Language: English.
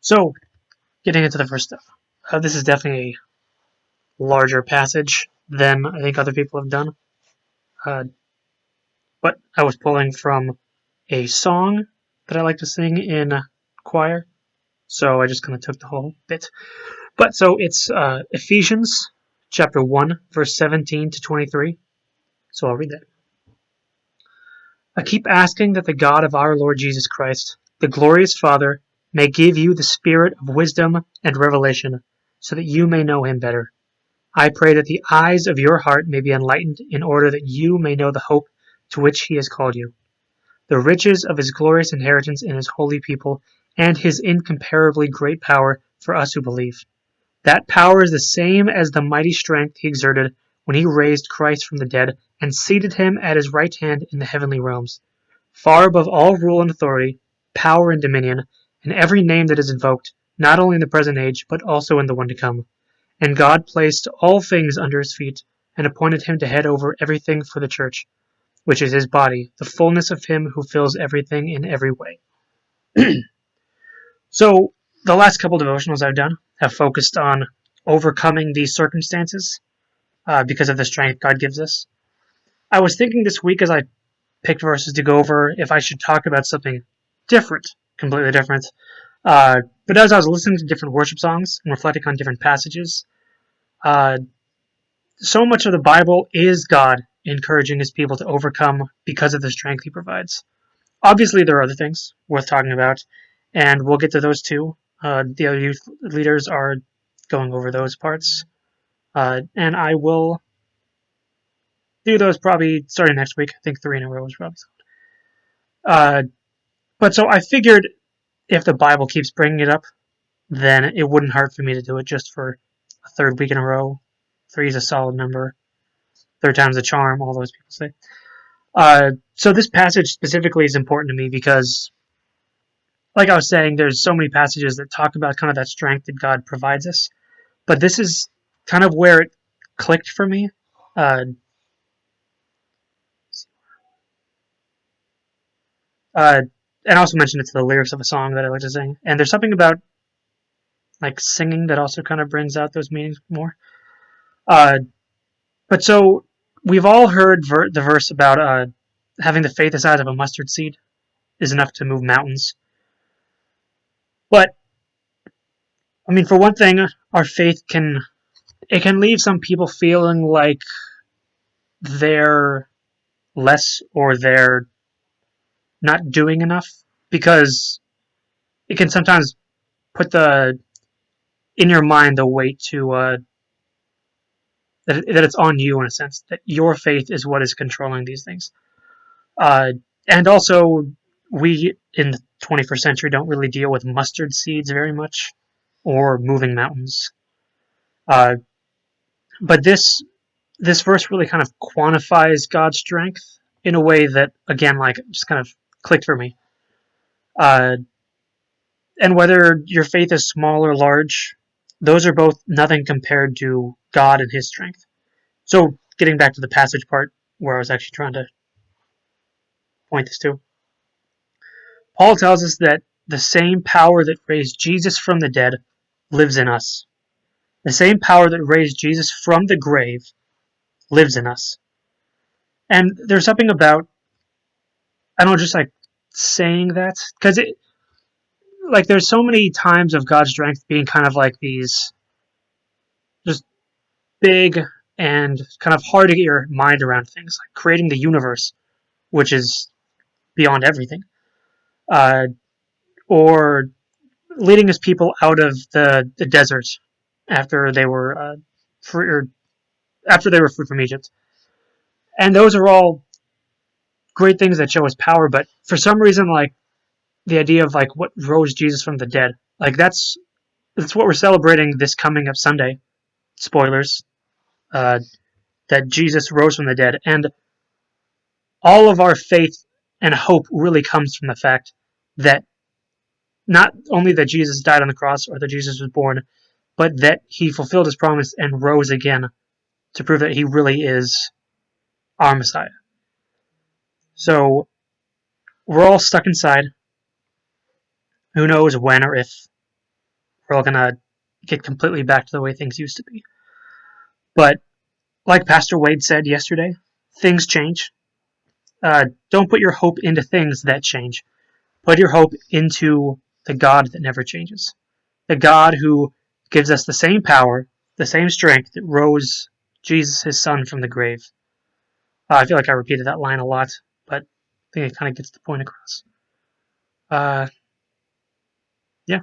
So, getting into the first stuff. This is definitely a larger passage than I think other people have done. Uh, but I was pulling from a song that I like to sing in choir, so I just kind of took the whole bit. But so it's Ephesians chapter 1, verse 17 to 23. So I'll read that. I keep asking that the God of our Lord Jesus Christ, the glorious Father, may give you the spirit of wisdom and revelation, so that you may know him better. I pray that the eyes of your heart may be enlightened in order that you may know the hope to which he has called you, the riches of his glorious inheritance in his holy people, and his incomparably great power for us who believe. That power is the same as the mighty strength he exerted when he raised Christ from the dead and seated him at his right hand in the heavenly realms, far above all rule and authority, power and dominion, and every name that is invoked, not only in the present age, but also in the one to come. And God placed all things under his feet, and appointed him to head over everything for the church, which is his body, the fullness of him who fills everything in every way. So, the last couple devotionals I've done have focused on overcoming these circumstances because of the strength God gives us. I was thinking this week as I picked verses to go over if I should talk about something different, completely different. But as I was listening to different worship songs and reflecting on different passages, uh, so much of the Bible is God encouraging his people to overcome because of the strength he provides. Obviously, there are other things worth talking about, and we'll get to those too. The other youth leaders are going over those parts, and I will do those probably starting next week. I think 3 in a row is probably. Uh, but so I figured if the Bible keeps bringing it up, then it wouldn't hurt for me to do it just for a third week in a row. 3 is a solid number. Third time's a charm, all those people say. So this passage specifically is important to me because, like I was saying, there's so many passages that talk about kind of that strength that God provides us. But this is kind of where it clicked for me. Uh, uh, and I also mentioned it's the lyrics of a song that I like to sing. And there's something about like singing that also kind of brings out those meanings more. Uh, but so we've all heard the verse about having the faith the size of a mustard seed is enough to move mountains. But I mean, for one thing, our faith can leave some people feeling like they're less or they're not doing enough because it can sometimes put the in your mind the weight to that it's on you in a sense that your faith is what is controlling these things. Uh, and also, we in the 21st century don't really deal with mustard seeds very much or moving mountains. Uh, but this verse really kind of quantifies God's strength in a way that, again, like just kind of clicked for me. Uh, and whether your faith is small or large, those are both nothing compared to God and His strength. So, getting back to the passage part where I was actually trying to point this to, Paul tells us that the same power that raised Jesus from the dead lives in us. The same power that raised Jesus from the grave lives in us. And there's something about, I don't know, just like saying that, because it, like, there's so many times of God's strength being kind of like these just big and kind of hard to get your mind around things, like creating the universe, which is beyond everything, uh, or leading his people out of the desert after they were free, or after they were free from Egypt. And those are all great things that show his power, but for some reason, like the idea of like what rose Jesus from the dead, like that's what we're celebrating this coming up Sunday. Spoilers, uh, that Jesus rose from the dead, and all of our faith and hope really comes from the fact that not only that Jesus died on the cross or that Jesus was born, but that he fulfilled his promise and rose again to prove that he really is our Messiah. So we're all stuck inside. Who knows when or if we're all going to get completely back to the way things used to be. But like Pastor Wade said yesterday, things change. Don't put your hope into things that change. Put your hope into the God that never changes. The God who gives us the same power, the same strength that rose Jesus, his son, from the grave. I feel like I repeated that line a lot, but I think it kind of gets the point across. Uh, yeah.